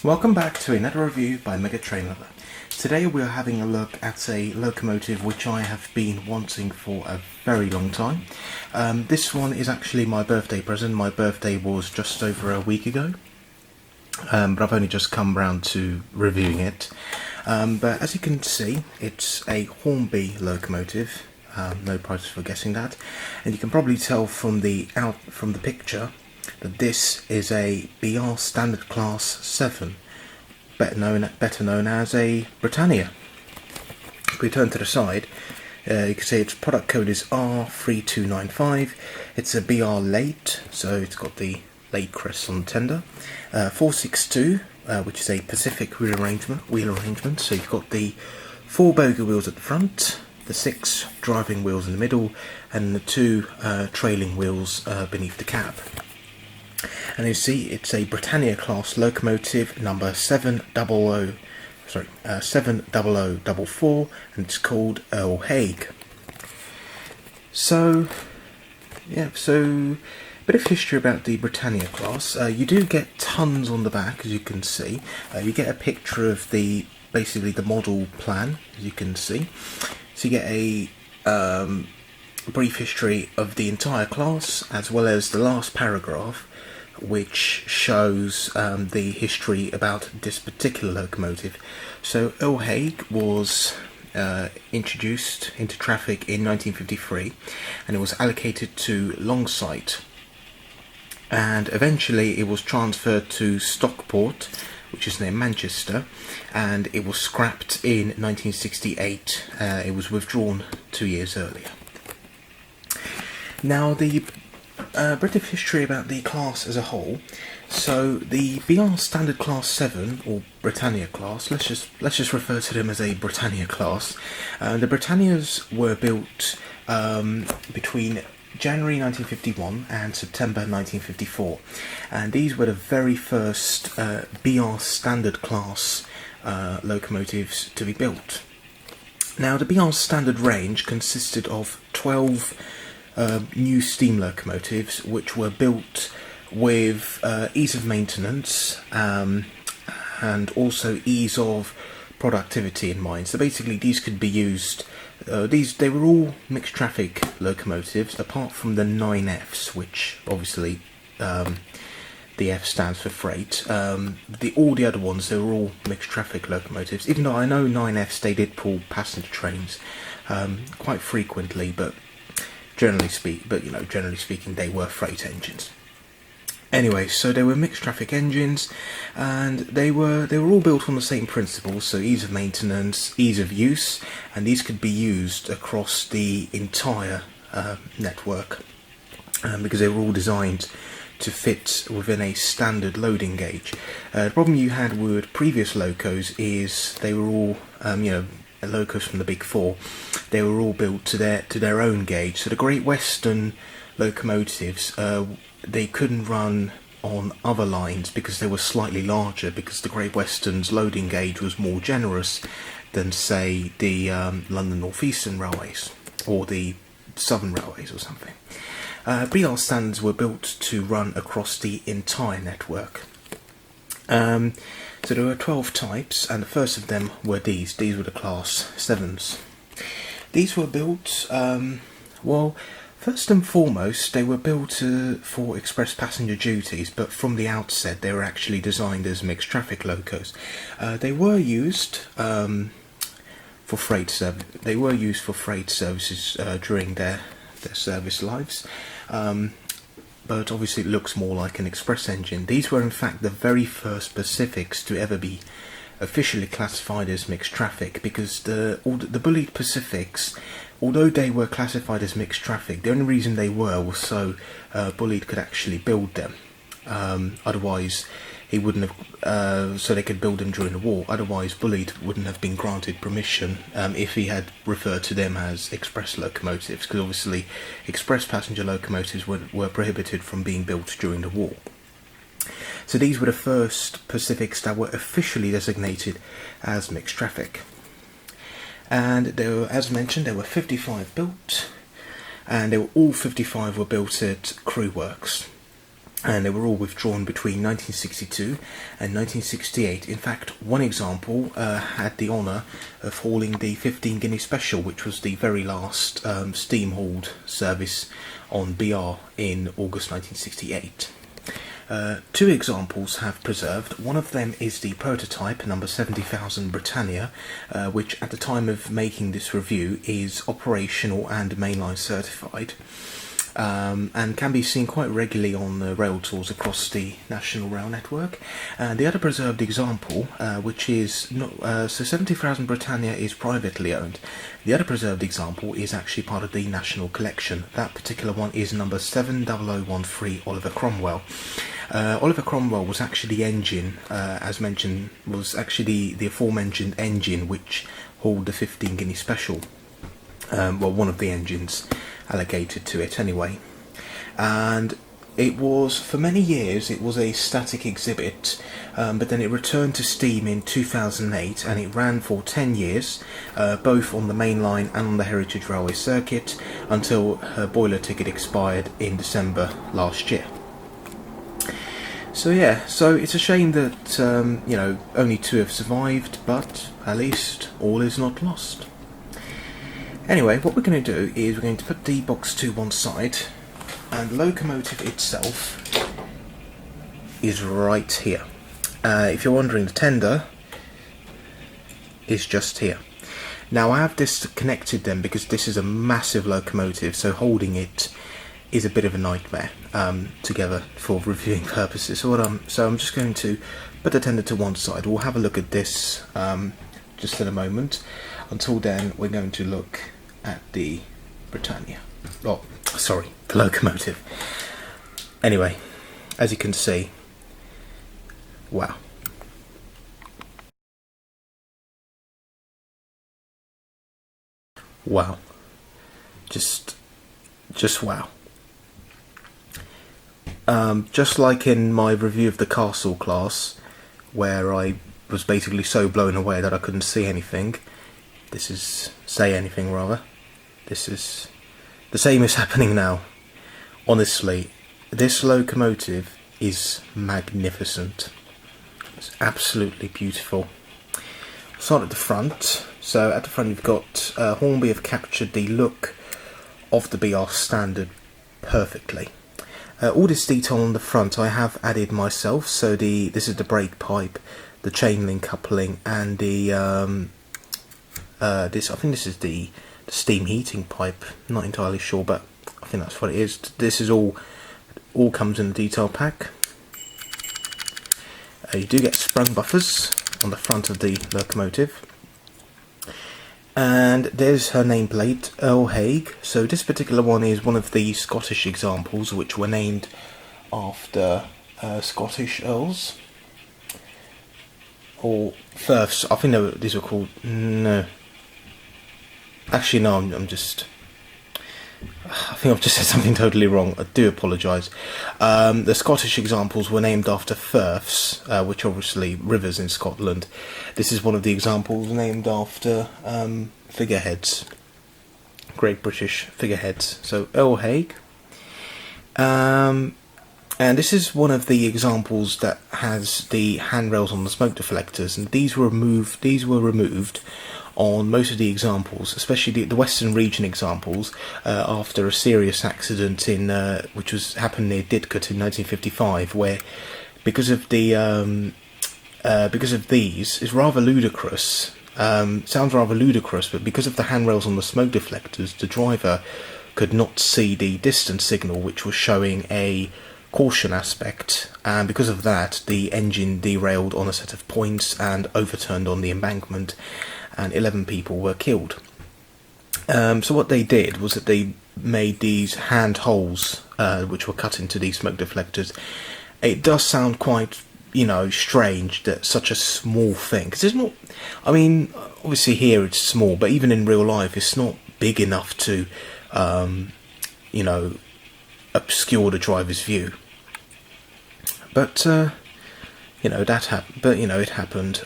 Welcome back to another review by Mega Train Lover. Today we are having a look at a locomotive which I have been wanting for a very long time. This one is actually my birthday present. My birthday was just over a week ago, but I've only just come round to reviewing it. But as you can see, it's a Hornby locomotive. No prizes for guessing that, and you can probably tell from the picture that this is a BR Standard Class 7, better known as a Britannia. If we turn to the side, you can see its product code is R3295. It's a BR late, so it's got the late crest on the tender. 462, which is a Pacific wheel arrangement. So you've got the 4 bogie wheels at the front, the 6 driving wheels in the middle, and the 2 trailing wheels beneath the cab. And you see it's a Britannia class locomotive number 70044, and it's called Earl Haig. So a bit of history about the Britannia class. You do get tons on the back, as you can see. You get a picture of basically the model plan, as you can see. So you get a brief history of the entire class, as well as the last paragraph, which shows the history about this particular locomotive. So Earl Haig was introduced into traffic in 1953, and it was allocated to Longsight, and eventually it was transferred to Stockport, which is near Manchester, and it was scrapped in 1968. It was withdrawn 2 years earlier. Now, the bit of history about the class as a whole. So the BR Standard Class 7, or Britannia class, let's just refer to them as a Britannia class. The Britannias were built between January 1951 and September 1954, and these were the very first BR Standard Class locomotives to be built. Now, the BR Standard range consisted of 12 new steam locomotives, which were built with ease of maintenance and also ease of productivity in mind. So basically, these could be used. They were all mixed traffic locomotives, apart from the 9Fs, which obviously the F stands for freight. All the other ones, they were all mixed traffic locomotives. Even though I know 9Fs, they did pull passenger trains quite frequently, but generally speaking, they were freight engines. Anyway, so they were mixed traffic engines, and they were all built on the same principles. So ease of maintenance, ease of use, and these could be used across the entire network because they were all designed to fit within a standard loading gauge. The problem you had with previous locos is they were all locos from the Big Four. They were all built to their own gauge. So the Great Western locomotives, they couldn't run on other lines because they were slightly larger, because the Great Western's loading gauge was more generous than, say, the London North Eastern Railways or the Southern Railways or something. BR standards were built to run across the entire network. So there were 12 types, and the first of them were these. These were the Class 7s. These were built, first and foremost, they were built for express passenger duties, but from the outset they were actually designed as mixed traffic locos. They were used for freight services during their service lives. But obviously it looks more like an express engine. These were in fact the very first Pacifics to ever be officially classified as mixed traffic, because the bullied Pacifics, although they were classified as mixed traffic, the only reason they were was so Bullied could actually build them. Otherwise he wouldn't have, so they could build them during the war. Otherwise Bullied wouldn't have been granted permission if he had referred to them as express locomotives, because obviously express passenger locomotives were prohibited from being built during the war. So these were the first Pacifics that were officially designated as mixed traffic. And there were, as mentioned, there were 55 built, and all 55 were built at Crew Works. and they were all withdrawn between 1962 and 1968. In fact, one example had the honour of hauling the 15 Guinea Special, which was the very last steam-hauled service on BR in August 1968. Two examples have preserved. One of them is the prototype, number 70,000 Britannia, which at the time of making this review is operational and mainline certified. And can be seen quite regularly on the rail tours across the national rail network. And the other preserved example, which is so 70,000 Britannia is privately owned. The other preserved example is actually part of the national collection. That particular one is number 70013 Oliver Cromwell. Oliver Cromwell was actually the engine, as mentioned, was actually the aforementioned engine which hauled the 15 Guinea Special. Well, one of the engines allocated to it anyway. And it was, for many years, it was a static exhibit, but then it returned to steam in 2008 and it ran for 10 years, both on the main line and on the Heritage Railway circuit, until her boiler ticket expired in December last year. So yeah, so it's a shame that, only two have survived, but at least all is not lost. Anyway, what we're going to do is we're going to put the box to one side, and the locomotive itself is right here. If you're wondering, the tender is just here. Now I have disconnected them because this is a massive locomotive, so holding it is a bit of a nightmare together for reviewing purposes. So I'm just going to put the tender to one side. We'll have a look at this just in a moment. Until then, we're going to look at the Britannia. Oh, sorry, the locomotive. Anyway, as you can see, wow. Wow. Just wow. Just like in my review of the Castle class, where I was basically so blown away that I couldn't see anything. Say anything rather. This is the same is happening now. Honestly, this locomotive is magnificent. It's absolutely beautiful. I'll start at the front. So at the front you've got Hornby have captured the look of the BR Standard perfectly. All this detail on the front I have added myself. So this is the brake pipe, the chain link coupling, and the I think this is the steam heating pipe. Not entirely sure, but I think that's what it is. This is all comes in the detail pack. You do get sprung buffers on the front of the locomotive, and there's her nameplate, Earl Haig. So this particular one is one of the Scottish examples which were named after Scottish Earls or Firths. I think these were called. No. Actually, no, I think I've just said something totally wrong. I do apologise. The Scottish examples were named after firths, which are obviously rivers in Scotland. This is one of the examples named after figureheads, Great British figureheads. So Earl Haig. And this is one of the examples that has the handrails on the smoke deflectors, and these were removed on most of the examples, especially the Western region examples, after a serious accident in which happened near Didcot in 1955, where because of these, it's rather ludicrous. Sounds rather ludicrous, but because of the handrails on the smoke deflectors, the driver could not see the distance signal, which was showing a caution aspect, and because of that, the engine derailed on a set of points and overturned on the embankment, and 11 people were killed. So what they did was that they made these hand holes, which were cut into these smoke deflectors. It does sound quite, strange that such a small thing, because it's not. I mean, obviously here it's small, but even in real life, it's not big enough to, obscure the driver's view. But it happened.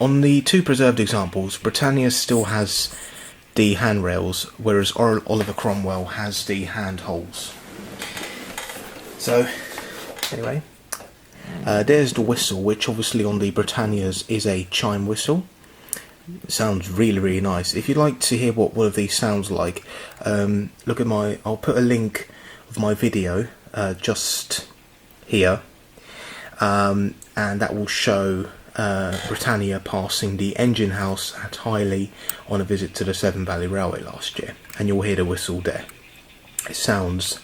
On the two preserved examples, Britannia still has the handrails, whereas Oliver Cromwell has the hand holes. So Anyway, there's the whistle, which obviously on the Britannias is a chime whistle. It sounds really, really nice. If you'd like to hear what one of these sounds like, look at I'll put a link of my video just here, and that will show Britannia passing the engine house at Highley on a visit to the Severn Valley Railway last year, and you'll hear the whistle there. It sounds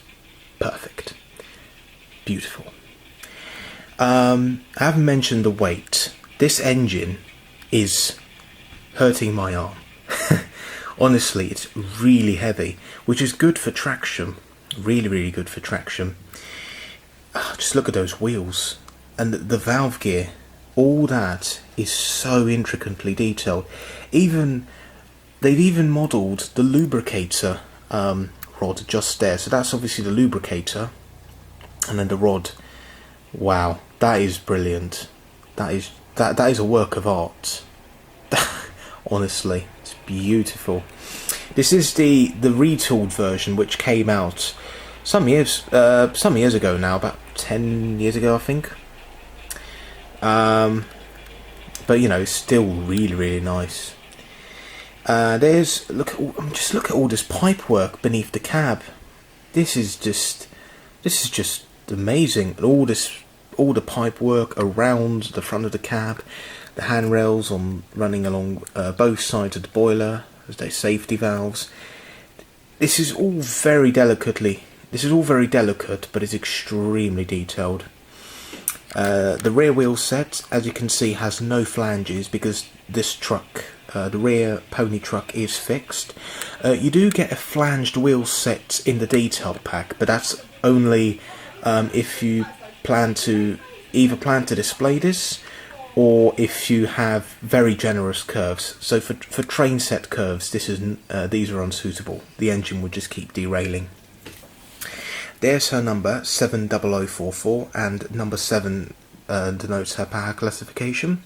perfect. Beautiful. I haven't mentioned the weight. This engine is hurting my arm. Honestly, it's really heavy, which is good for traction. Really, really good for traction. Just look at those wheels. And the valve gear, all that is so intricately detailed. They've even modelled the lubricator rod just there. So that's obviously the lubricator. And then the rod. Wow, that is brilliant. That is a work of art. Honestly, it's beautiful. This is the retooled version, which came out some years ago now, about 10 years ago, I think. But you know, it's still really, really nice. Just look at all this pipe work beneath the cab. This is just amazing. And all the pipe work around the front of the cab, the handrails running along both sides of the boiler, as they safety valves. This is all very delicate, but it's extremely detailed. The rear wheel set, as you can see, has no flanges because this truck, the rear pony truck, is fixed. You do get a flanged wheel set in the detail pack, but that's only if you plan to display this, or if you have very generous curves. So for train set curves, these are unsuitable. The engine would just keep derailing. There's her number, 70044, and number 7 denotes her power classification.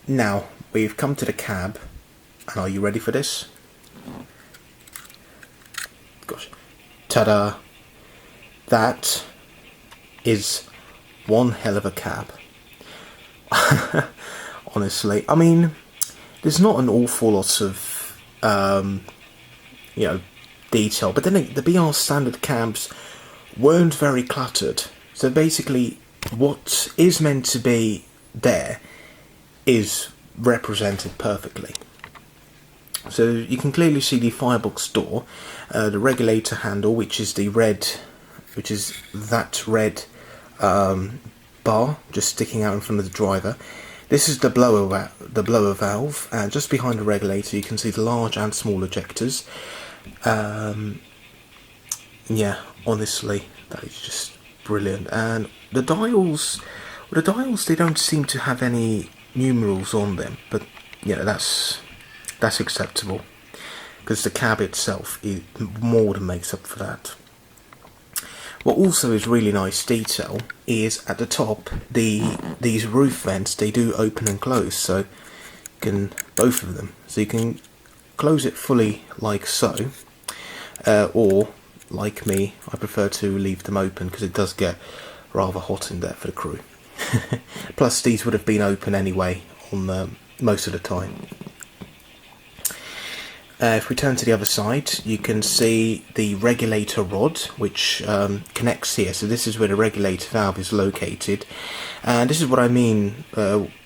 Now, we've come to the cab, and are you ready for this? Gosh. Ta-da! That is one hell of a cab. Honestly, I mean, there's not an awful lot of, detail, but then the BR standard cabs weren't very cluttered. So basically, what is meant to be there is represented perfectly. So you can clearly see the firebox door, the regulator handle, which is that red bar just sticking out in front of the driver. This is the blower valve, and just behind the regulator you can see the large and small ejectors. Yeah, honestly, that is just brilliant. And the dials, they don't seem to have any numerals on them, but yeah, that's acceptable because the cab itself more than makes up for that. What also is really nice detail is at the top, these roof vents, they do open and close, so both of them. So you can close it fully like so, or like me, I prefer to leave them open because it does get rather hot in there for the crew. Plus these would have been open anyway on most of the time. If we turn to the other side, you can see the regulator rod, which connects here. So this is where the regulator valve is located. And this is what I mean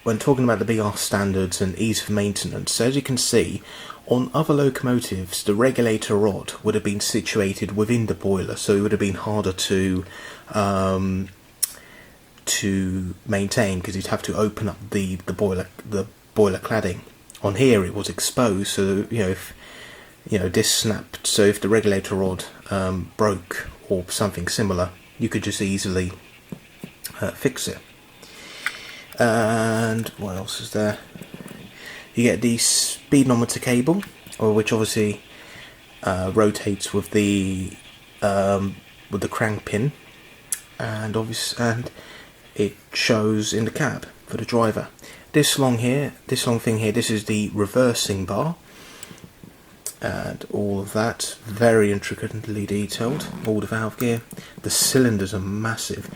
when talking about the BR standards and ease of maintenance. So as you can see, on other locomotives, the regulator rod would have been situated within the boiler, so it would have been harder to maintain because you'd have to open up the boiler cladding. On here, it was exposed, so if this snapped, so if the regulator rod broke or something similar, you could just easily fix it. And what else is there? You get the speedometer cable, which obviously rotates with the crank pin, and it shows in the cab for the driver. This long thing here, this is the reversing bar, and all of that, very intricately detailed. All the valve gear, the cylinders are massive.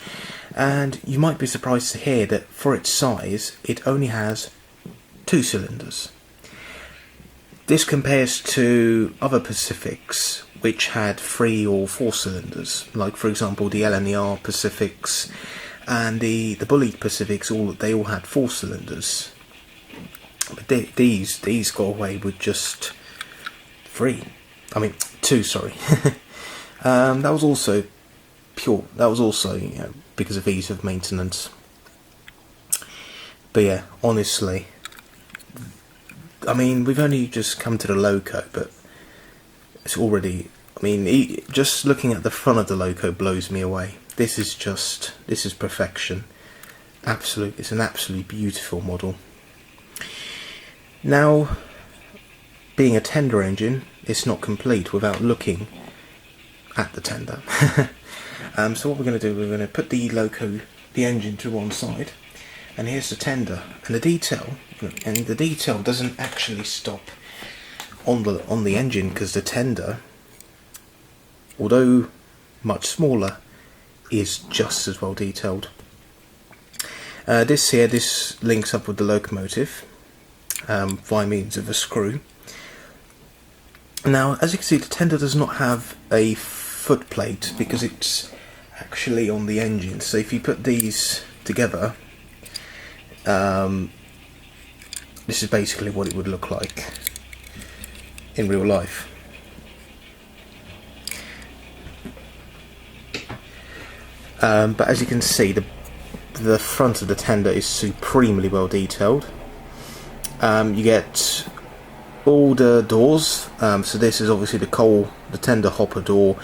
And you might be surprised to hear that for its size, it only has 2 cylinders. This compares to other Pacifics which had 3 or 4 cylinders, like for example the LNER Pacifics and the Bullied Pacifics. They all had 4 cylinders, but these got away with just 2. Sorry. That was also because of ease of maintenance. But yeah, honestly, I mean, we've only just come to the loco, but it's already, I mean, just looking at the front of the loco blows me away. This is perfection. It's an absolutely beautiful model. Now, being a tender engine, it's not complete without looking at the tender. So what we're going to do, we're going to put the engine to one side, and here's the tender, and the detail doesn't actually stop on the engine, because the tender, although much smaller, is just as well detailed. This links up with the locomotive by means of a screw. Now, as you can see, the tender does not have a foot plate because it's actually on the engine. So if you put these together, this is basically what it would look like in real life. But as you can see, the front of the tender is supremely well detailed. You get all the doors. So this is obviously the tender hopper door.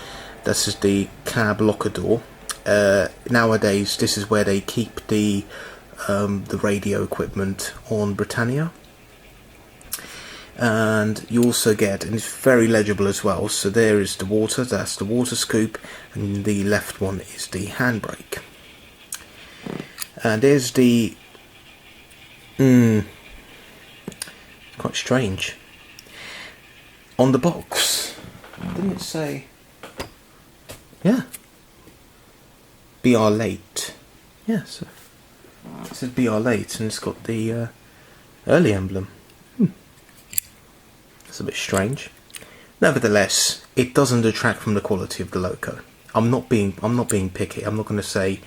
This is the cab locker door. Nowadays, this is where they keep the radio equipment on Britannia. And you also get, and it's very legible as well, so there is the water, that's the water scoop, and the left one is the handbrake. And there's the quite strange, on the box, didn't it say, yeah, BR late, yeah, so it says BR late, and it's got the early emblem. It's a bit strange. Nevertheless, it doesn't detract from the quality of the loco. I'm not being picky. I'm not going to say,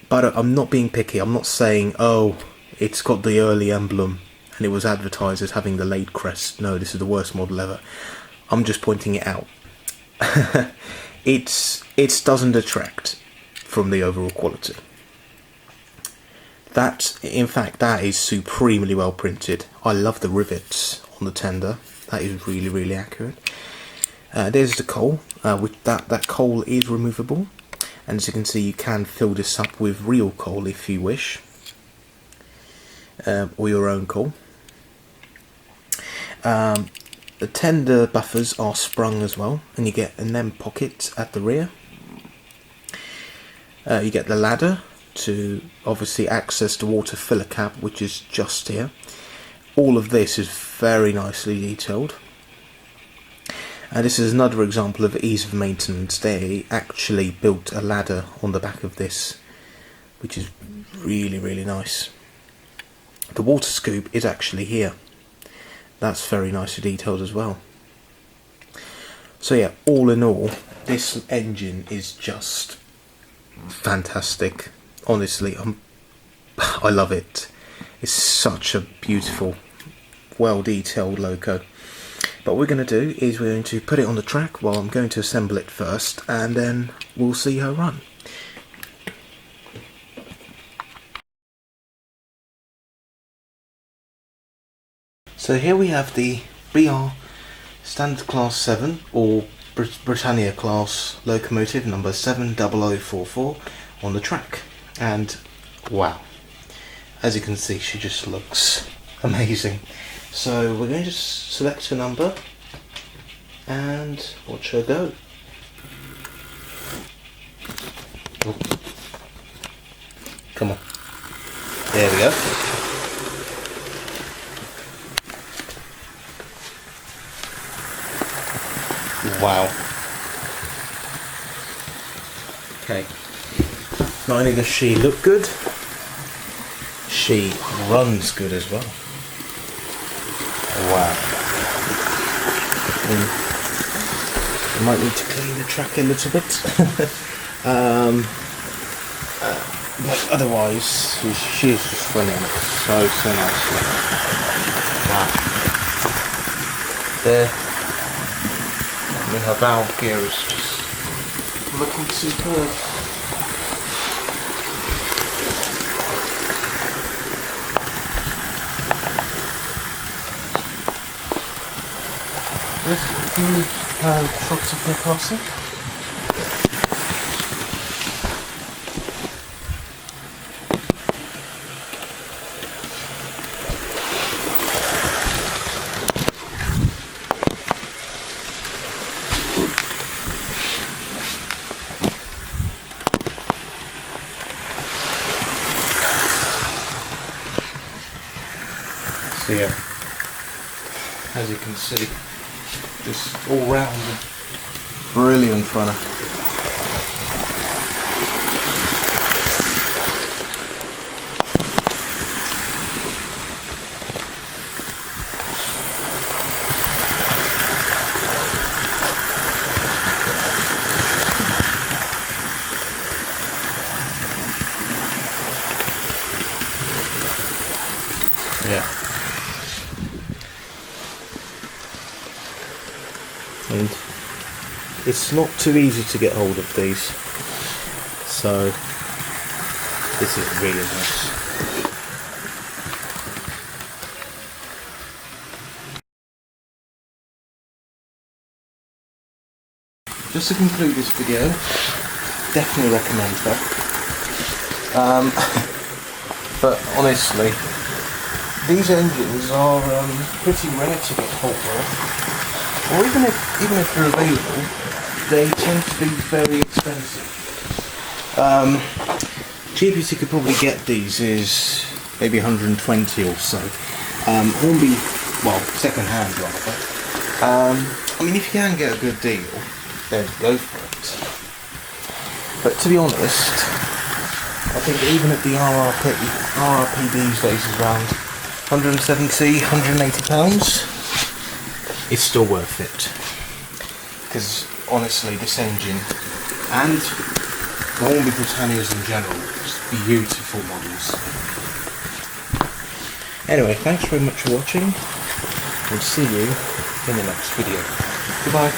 but I'm not being picky. I'm not saying, oh, it's got the early emblem and it was advertised as having the late crest. No, this is the worst model ever. I'm just pointing it out. It doesn't detract from the overall quality. In fact, that is supremely well printed. I love the rivets on the tender. That is really, really accurate. There's the coal. That coal is removable, and as you can see, you can fill this up with real coal if you wish, or your own coal. The tender buffers are sprung as well, and you get an M pocket at the rear. You get the ladder to obviously access the water filler cap, which is just here. All of this is very nicely detailed. And this is another example of ease of maintenance. They actually built a ladder on the back of this, which is really, really nice. The water scoop is actually here. That's very nicely detailed as well. So yeah, all in all, this engine is just fantastic. Honestly, I love it. It's such a beautiful, well detailed loco. But what we're going to do is we're going to put it on the track while I'm going to assemble it first, and then we'll see her run. So here we have the BR Standard Class 7 or Britannia Class locomotive number 70044 on the track, and wow, as you can see, she just looks amazing. So we're going to select a number and watch her go. Oh. Come on. There we go. Wow. Okay. Not only does she look good, she runs good as well. Wow. I might need to clean the track a little bit. But otherwise, she's just running so nicely. Wow. There. I mean, her valve gear is just looking superb. There's a few shots of her crossing. So yeah, as you can see, just all round brilliant runner. Yeah. And it's not too easy to get hold of these, so this is really nice. Just to conclude this video, definitely recommend her. But honestly, these engines are pretty rare to get hold of. Or even if they're available, they tend to be very expensive. Cheapest you could probably get these is maybe 120 or so. Hornby, well, second hand rather. I mean, if you can get a good deal, then go for it. But to be honest, I think even at the RRP these days is around 170, 180 pounds. It's still worth it, because honestly this engine and the Hornby Britannias in general, just beautiful models. Anyway, thanks very much for watching. We'll see you in the next video. Goodbye.